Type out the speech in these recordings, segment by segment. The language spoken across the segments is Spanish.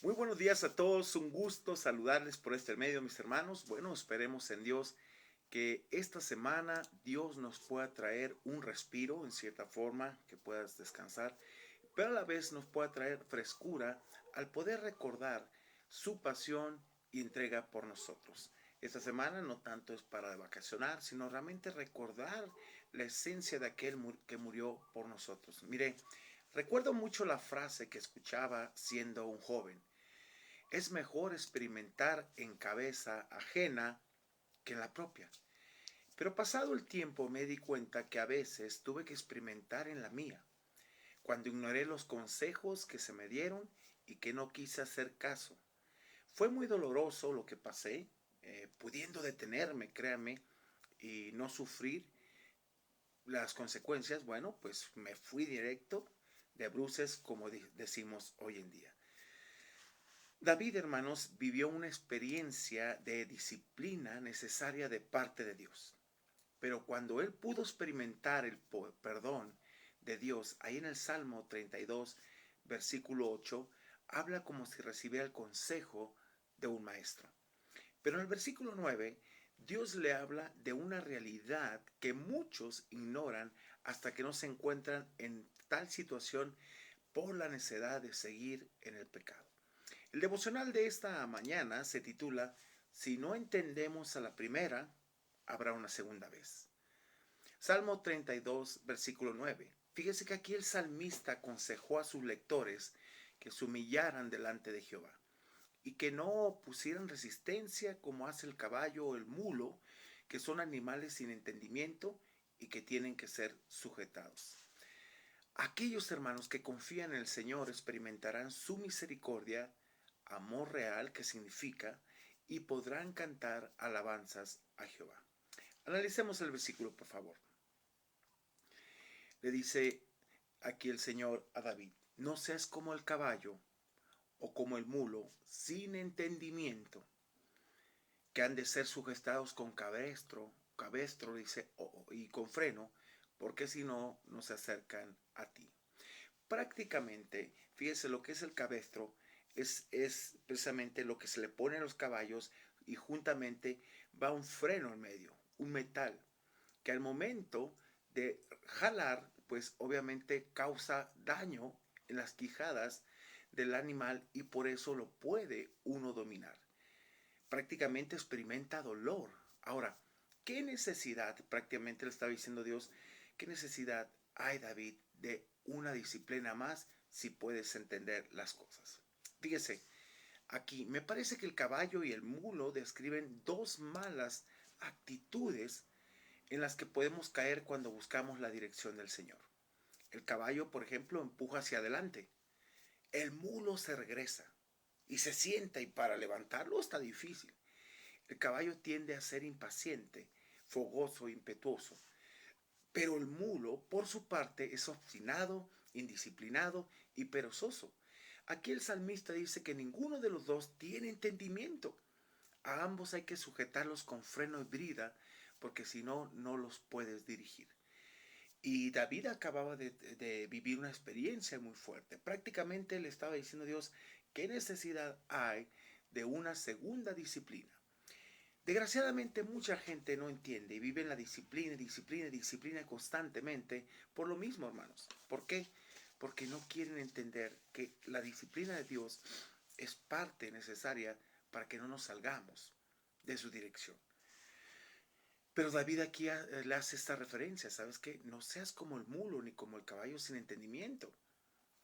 Muy buenos días a todos, un gusto saludarles por este medio, mis hermanos. Bueno, esperemos en Dios que esta semana Dios nos pueda traer un respiro, en cierta forma, que puedas descansar, pero a la vez nos pueda traer frescura al poder recordar su pasión y entrega por nosotros. Esta semana no tanto es para vacacionar, sino realmente recordar la esencia de aquel que murió por nosotros. Mire, recuerdo mucho la frase que escuchaba siendo un joven. Es mejor experimentar en cabeza ajena que en la propia. Pero pasado el tiempo me di cuenta que a veces tuve que experimentar en la mía, cuando ignoré los consejos que se me dieron y que no quise hacer caso. Fue muy doloroso lo que pasé, pudiendo detenerme, créame, y no sufrir las consecuencias. Bueno, pues me fui directo de bruces, como decimos hoy en día. David, hermanos, vivió una experiencia de disciplina necesaria de parte de Dios. Pero cuando él pudo experimentar el perdón de Dios, ahí en el Salmo 32, versículo 8, habla como si recibiera el consejo de un maestro. Pero en el versículo 9, Dios le habla de una realidad que muchos ignoran hasta que no se encuentran en tal situación por la necesidad de seguir en el pecado. El devocional de esta mañana se titula Si no entendemos a la primera, habrá una segunda vez. Salmo 32, versículo 9. Fíjese que aquí el salmista aconsejó a sus lectores que se humillaran delante de Jehová y que no pusieran resistencia como hace el caballo o el mulo, que son animales sin entendimiento y que tienen que ser sujetados. Aquellos hermanos que confían en el Señor experimentarán su misericordia, amor real, que significa, y podrán cantar alabanzas a Jehová. Analicemos el versículo, por favor. Le dice aquí el Señor a David, no seas como el caballo o como el mulo, sin entendimiento, que han de ser sujetados con cabestro, dice, y con freno, porque si no, no se acercan a ti. Prácticamente, fíjese lo que es el cabestro, es precisamente lo que se le pone a los caballos y juntamente va un freno en medio, un metal, que al momento de jalar, pues obviamente causa daño en las quijadas del animal y por eso lo puede uno dominar. Prácticamente experimenta dolor. Ahora, ¿qué necesidad, prácticamente le estaba diciendo Dios, qué necesidad hay, David, de una disciplina más si puedes entender las cosas? Fíjese, aquí me parece que el caballo y el mulo describen dos malas actitudes en las que podemos caer cuando buscamos la dirección del Señor. El caballo, por ejemplo, empuja hacia adelante. El mulo se regresa y se sienta y para levantarlo está difícil. El caballo tiende a ser impaciente, fogoso, impetuoso. Pero el mulo, por su parte, es obstinado, indisciplinado y perezoso. Aquí el salmista dice que ninguno de los dos tiene entendimiento. A ambos hay que sujetarlos con freno y brida, porque si no, no los puedes dirigir. Y David acababa de vivir una experiencia muy fuerte. Prácticamente le estaba diciendo a Dios, ¿qué necesidad hay de una segunda disciplina? Desgraciadamente mucha gente no entiende y vive en la disciplina, disciplina, disciplina constantemente por lo mismo, hermanos. ¿Por qué? Porque no quieren entender que la disciplina de Dios es parte necesaria para que no nos salgamos de su dirección. Pero David aquí le hace esta referencia, ¿sabes qué? No seas como el mulo ni como el caballo sin entendimiento,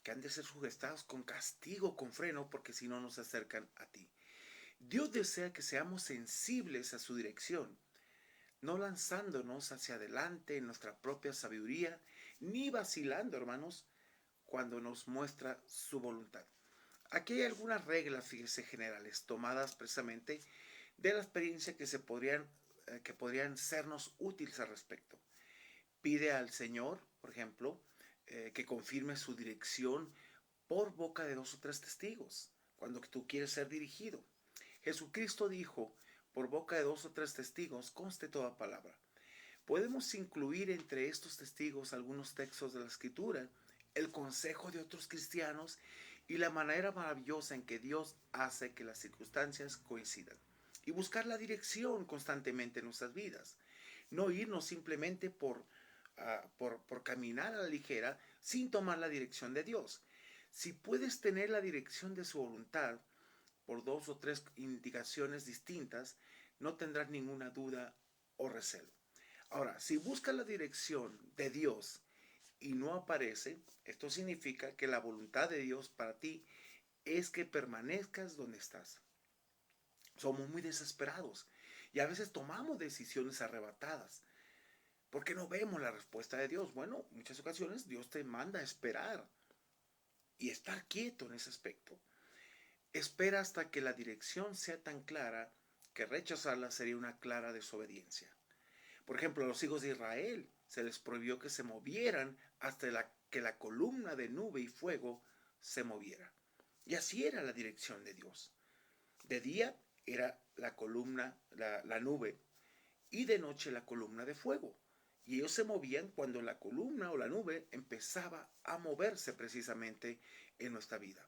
que han de ser sujetados con castigo, con freno, porque si no nos acercan a ti. Dios desea que seamos sensibles a su dirección, no lanzándonos hacia adelante en nuestra propia sabiduría, ni vacilando, hermanos, cuando nos muestra su voluntad. Aquí hay algunas reglas, fíjese, generales, tomadas precisamente de la experiencia que podrían sernos útiles al respecto. Pide al Señor, por ejemplo, que confirme su dirección por boca de dos o tres testigos, cuando tú quieres ser dirigido. Jesucristo dijo, por boca de dos o tres testigos conste toda palabra. Podemos incluir entre estos testigos algunos textos de la Escritura, el consejo de otros cristianos y la manera maravillosa en que Dios hace que las circunstancias coincidan. Y buscar la dirección constantemente en nuestras vidas. No irnos simplemente por caminar a la ligera sin tomar la dirección de Dios. Si puedes tener la dirección de su voluntad por dos o tres indicaciones distintas, no tendrás ninguna duda o recelo. Ahora, si buscas la dirección de Dios y no aparece, esto significa que la voluntad de Dios para ti es que permanezcas donde estás. Somos muy desesperados y a veces tomamos decisiones arrebatadas porque no vemos la respuesta de Dios. Bueno, en muchas ocasiones Dios te manda a esperar y estar quieto en ese aspecto. Espera hasta que la dirección sea tan clara que rechazarla sería una clara desobediencia. Por ejemplo, a los hijos de Israel se les prohibió que se movieran hasta que la columna de nube y fuego se moviera. Y así era la dirección de Dios. De día era la columna, la nube, y de noche la columna de fuego. Y ellos se movían cuando la columna o la nube empezaba a moverse precisamente en nuestra vida.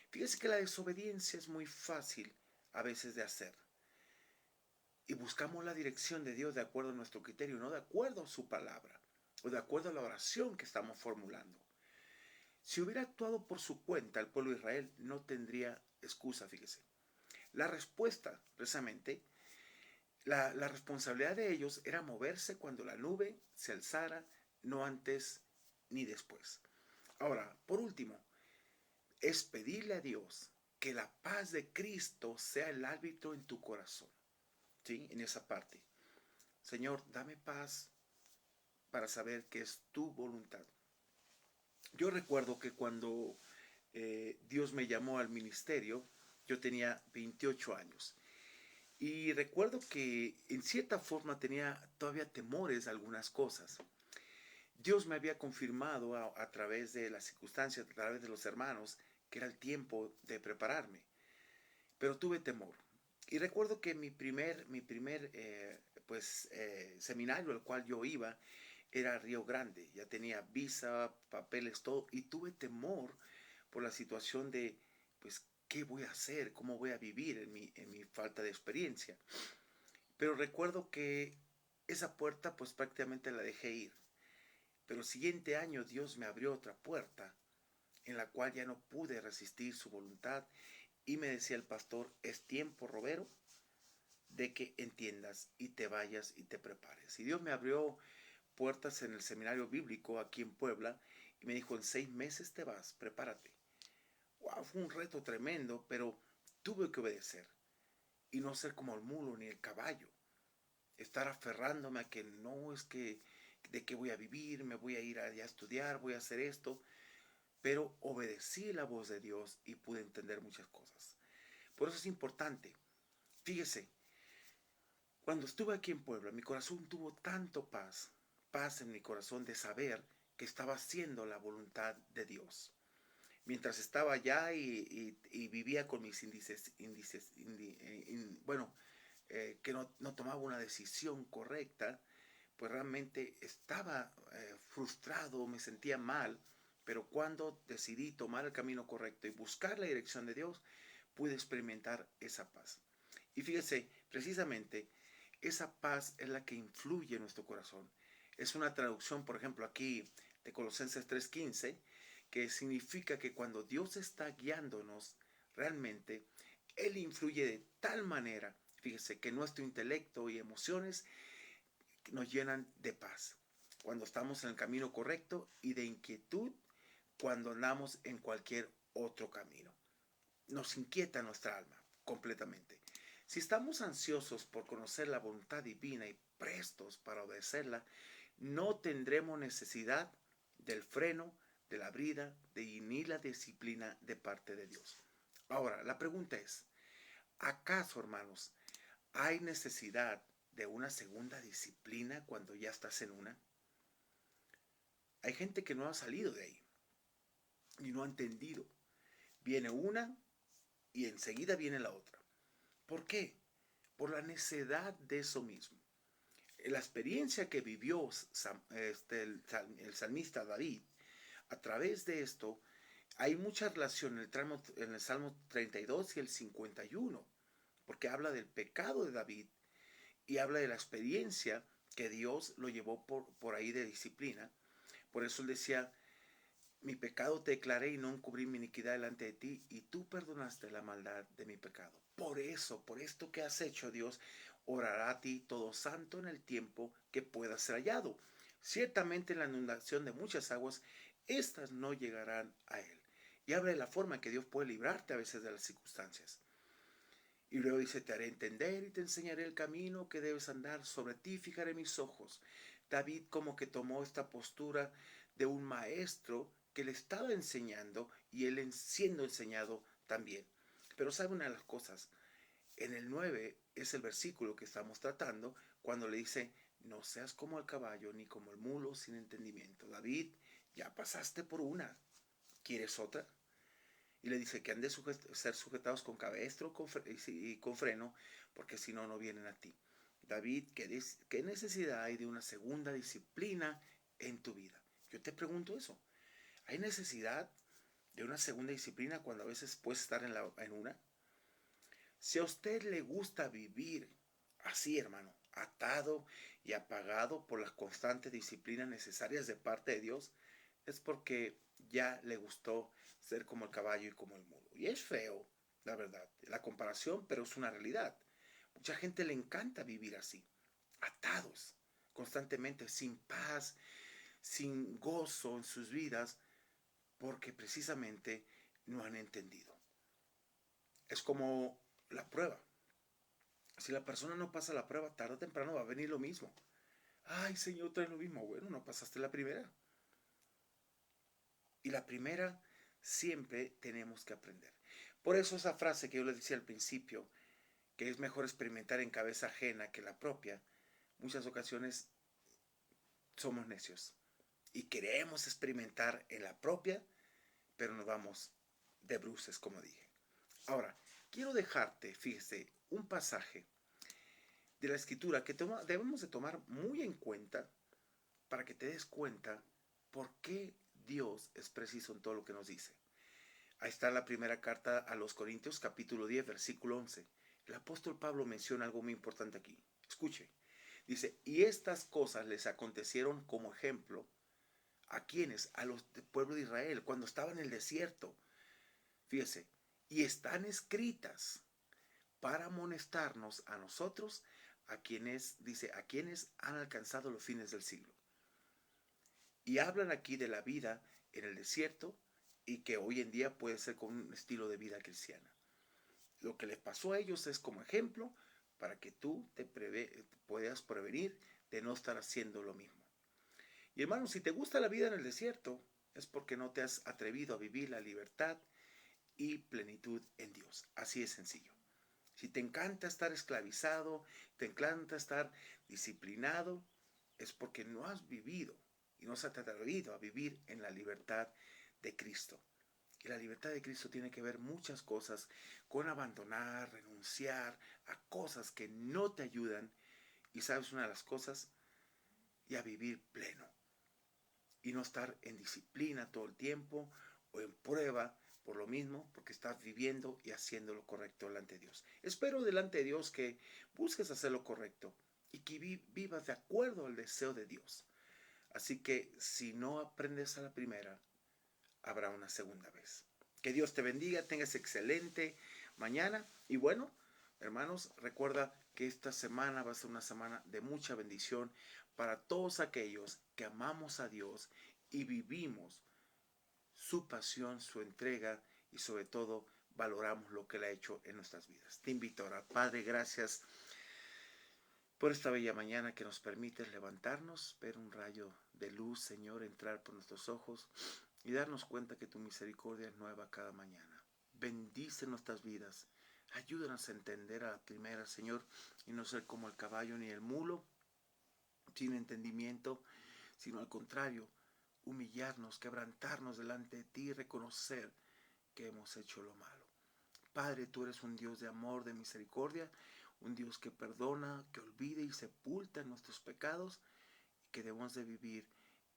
Fíjese que la desobediencia es muy fácil a veces de hacer. Y buscamos la dirección de Dios de acuerdo a nuestro criterio, no de acuerdo a su palabra o de acuerdo a la oración que estamos formulando. Si hubiera actuado por su cuenta el pueblo de Israel, no tendría excusa, fíjese. La respuesta, precisamente, la responsabilidad de ellos era moverse cuando la nube se alzara, no antes ni después. Ahora, por último, es pedirle a Dios que la paz de Cristo sea el árbitro en tu corazón. ¿Sí? En esa parte. Señor, dame paz para saber que es tu voluntad. Yo recuerdo que cuando Dios me llamó al ministerio, yo tenía 28 años. Y recuerdo que en cierta forma tenía todavía temores de algunas cosas. Dios me había confirmado a través de las circunstancias, a través de los hermanos, que era el tiempo de prepararme. Pero tuve temor. Y recuerdo que mi primer seminario al cual yo iba era Río Grande. Ya tenía visa, papeles, todo. Y tuve temor por la situación de, pues, ¿qué voy a hacer? ¿Cómo voy a vivir en mi falta de experiencia? Pero recuerdo que esa puerta, pues, prácticamente la dejé ir. Pero el siguiente año Dios me abrió otra puerta en la cual ya no pude resistir su voluntad y me decía el pastor, es tiempo, Robero, de que entiendas y te vayas y te prepares. Y Dios me abrió puertas en el seminario bíblico aquí en Puebla y me dijo, en 6 meses te vas, prepárate. Wow, fue un reto tremendo, pero tuve que obedecer y no ser como el mulo ni el caballo. Estar aferrándome a que no es que de qué voy a vivir, me voy a ir allá a estudiar, voy a hacer esto, pero obedecí la voz de Dios y pude entender muchas cosas. Por eso es importante. Fíjese, cuando estuve aquí en Puebla, mi corazón tuvo tanto paz en mi corazón de saber que estaba haciendo la voluntad de Dios. Mientras estaba allá y vivía con mis bueno, que no tomaba una decisión correcta, pues realmente estaba frustrado, me sentía mal, pero cuando decidí tomar el camino correcto y buscar la dirección de Dios, pude experimentar esa paz. Y fíjese, precisamente, esa paz es la que influye en nuestro corazón. Es una traducción, por ejemplo, aquí de Colosenses 3:15, que significa que cuando Dios está guiándonos, realmente, Él influye de tal manera, fíjese, que nuestro intelecto y emociones nos llenan de paz cuando estamos en el camino correcto y de inquietud cuando andamos en cualquier otro camino. Nos inquieta nuestra alma completamente. Si estamos ansiosos por conocer la voluntad divina y prestos para obedecerla, no tendremos necesidad del freno, de la brida, ni la disciplina de parte de Dios. Ahora, la pregunta es, ¿acaso, hermanos, hay necesidad de una segunda disciplina cuando ya estás en una? Hay gente que no ha salido de ahí y no ha entendido. Viene una y enseguida viene la otra. ¿Por qué? Por la necedad de eso mismo. La experiencia que vivió el salmista David, a través de esto, Hay mucha relación en el Salmo 32 y el 51, porque habla del pecado de David y habla de la experiencia que Dios lo llevó por ahí de disciplina. Por eso él decía, mi pecado te declaré y no encubrí mi iniquidad delante de ti, y tú perdonaste la maldad de mi pecado. Por eso, por esto que has hecho, Dios orará a ti todo santo en el tiempo que pueda ser hallado. Ciertamente en la inundación de muchas aguas, éstas no llegarán a él. Y habla de la forma en que Dios puede librarte a veces de las circunstancias. Y luego dice, te haré entender y te enseñaré el camino que debes andar, sobre ti fijaré mis ojos. David como que tomó esta postura de un maestro que le estaba enseñando y él siendo enseñado también. Pero sabe una de las cosas, en el 9 es el versículo que estamos tratando cuando le dice, no seas como el caballo ni como el mulo sin entendimiento. David, ya pasaste por una, ¿quieres otra? Y le dice que han de ser sujetados con cabestro y con freno, porque si no, no vienen a ti. David, ¿qué necesidad hay de una segunda disciplina en tu vida? Yo te pregunto eso. ¿Hay necesidad de una segunda disciplina cuando a veces puedes estar en una? Si a usted le gusta vivir así, hermano, atado y apagado por las constantes disciplinas necesarias de parte de Dios, es porque ya le gustó ser como el caballo y como el mulo. Y es feo, la verdad, la comparación, pero es una realidad. Mucha gente le encanta vivir así, atados constantemente, sin paz, sin gozo en sus vidas, porque precisamente no han entendido. Es como la prueba. Si la persona no pasa la prueba, tarde o temprano va a venir lo mismo. Ay, Señor, trae lo mismo. Bueno, no pasaste la primera. Y la primera siempre tenemos que aprender. Por eso esa frase que yo les decía al principio, que es mejor experimentar en cabeza ajena que la propia, muchas ocasiones somos necios y queremos experimentar en la propia, pero nos vamos de bruces, como dije. Ahora, quiero dejarte, fíjese, un pasaje de la escritura que debemos de tomar muy en cuenta para que te des cuenta por qué Dios es preciso en todo lo que nos dice. Ahí está la primera carta a los Corintios, capítulo 10, versículo 11. El apóstol Pablo menciona algo muy importante aquí. Escuche. Dice, y estas cosas les acontecieron como ejemplo a quienes, a los del pueblo de Israel, cuando estaba en el desierto. Fíjese, y están escritas para amonestarnos a nosotros, a quienes, dice, a quienes han alcanzado los fines del siglo. Y hablan aquí de la vida en el desierto y que hoy en día puede ser con un estilo de vida cristiana. Lo que les pasó a ellos es como ejemplo para que tú puedas prevenir de no estar haciendo lo mismo. Y hermano, si te gusta la vida en el desierto, es porque no te has atrevido a vivir la libertad y plenitud en Dios. Así es sencillo. Si te encanta estar esclavizado, te encanta estar disciplinado, es porque no has vivido y no se ha atrevido a vivir en la libertad de Cristo. Y la libertad de Cristo tiene que ver muchas cosas con abandonar, renunciar a cosas que no te ayudan. Y sabes una de las cosas, y a vivir pleno. Y no estar en disciplina todo el tiempo o en prueba por lo mismo, porque estás viviendo y haciendo lo correcto delante de Dios. Espero delante de Dios que busques hacer lo correcto y que vivas de acuerdo al deseo de Dios. Así que si no aprendes a la primera, habrá una segunda vez. Que Dios te bendiga, tengas excelente mañana y bueno, hermanos, recuerda que esta semana va a ser una semana de mucha bendición para todos aquellos que amamos a Dios y vivimos su pasión, su entrega y sobre todo valoramos lo que Él ha hecho en nuestras vidas. Te invito a orar. Padre, gracias por esta bella mañana que nos permites levantarnos, ver un rayo de luz, Señor, entrar por nuestros ojos y darnos cuenta que tu misericordia es nueva cada mañana. Bendice nuestras vidas. Ayúdanos a entender a la primera, Señor, y no ser como el caballo ni el mulo, sin entendimiento, sino al contrario, humillarnos, quebrantarnos delante de ti y reconocer que hemos hecho lo malo. Padre, tú eres un Dios de amor, de misericordia, un Dios que perdona, que olvida y sepulta nuestros pecados y que debemos de vivir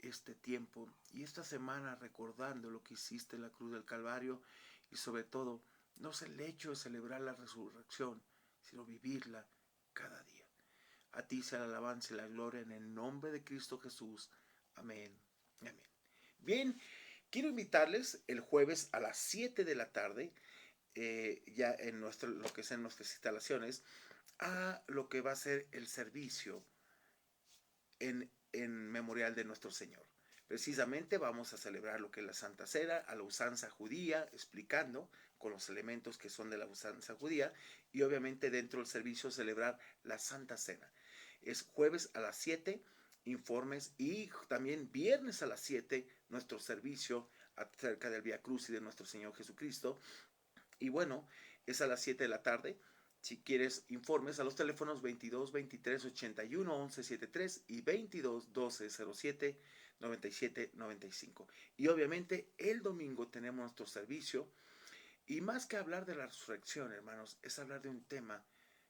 este tiempo y esta semana recordando lo que hiciste en la cruz del Calvario y sobre todo, no es el hecho de celebrar la resurrección, sino vivirla cada día. A ti sea la alabanza y la gloria en el nombre de Cristo Jesús. Amén. Amén. Bien, quiero invitarles el jueves a las 7 de la tarde, ya en lo que es en nuestras instalaciones, a lo que va a ser el servicio en memorial de nuestro Señor. Precisamente vamos a celebrar lo que es la Santa Cena, a la usanza judía, explicando con los elementos que son de la usanza judía, y obviamente dentro del servicio celebrar la Santa Cena. Es jueves a las 7, informes, y también viernes a las 7, nuestro servicio acerca del Vía Cruz y de nuestro Señor Jesucristo. Y bueno, es a las 7 de la tarde. Si quieres informes a los teléfonos 22 23 81 11 73 y 22 12 07 97 95. Y obviamente el domingo tenemos nuestro servicio. Y más que hablar de la resurrección, hermanos, es hablar de un tema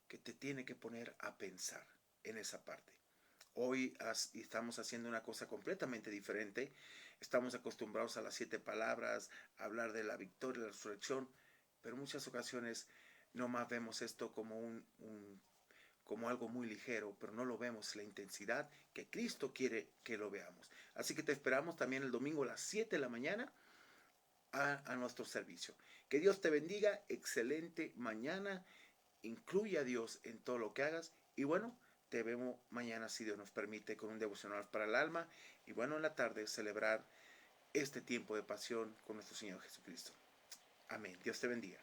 que te tiene que poner a pensar en esa parte. Hoy estamos haciendo una cosa completamente diferente. Estamos acostumbrados a las 7 palabras, a hablar de la victoria, la resurrección, pero en muchas ocasiones nomás vemos esto como algo muy ligero, pero no lo vemos la intensidad que Cristo quiere que lo veamos. Así que te esperamos también el domingo a las 7 de la mañana a nuestro servicio. Que Dios te bendiga, excelente mañana, incluye a Dios en todo lo que hagas y bueno, te vemos mañana si Dios nos permite con un devocional para el alma y bueno, en la tarde celebrar este tiempo de pasión con nuestro Señor Jesucristo. Amén. Dios te bendiga.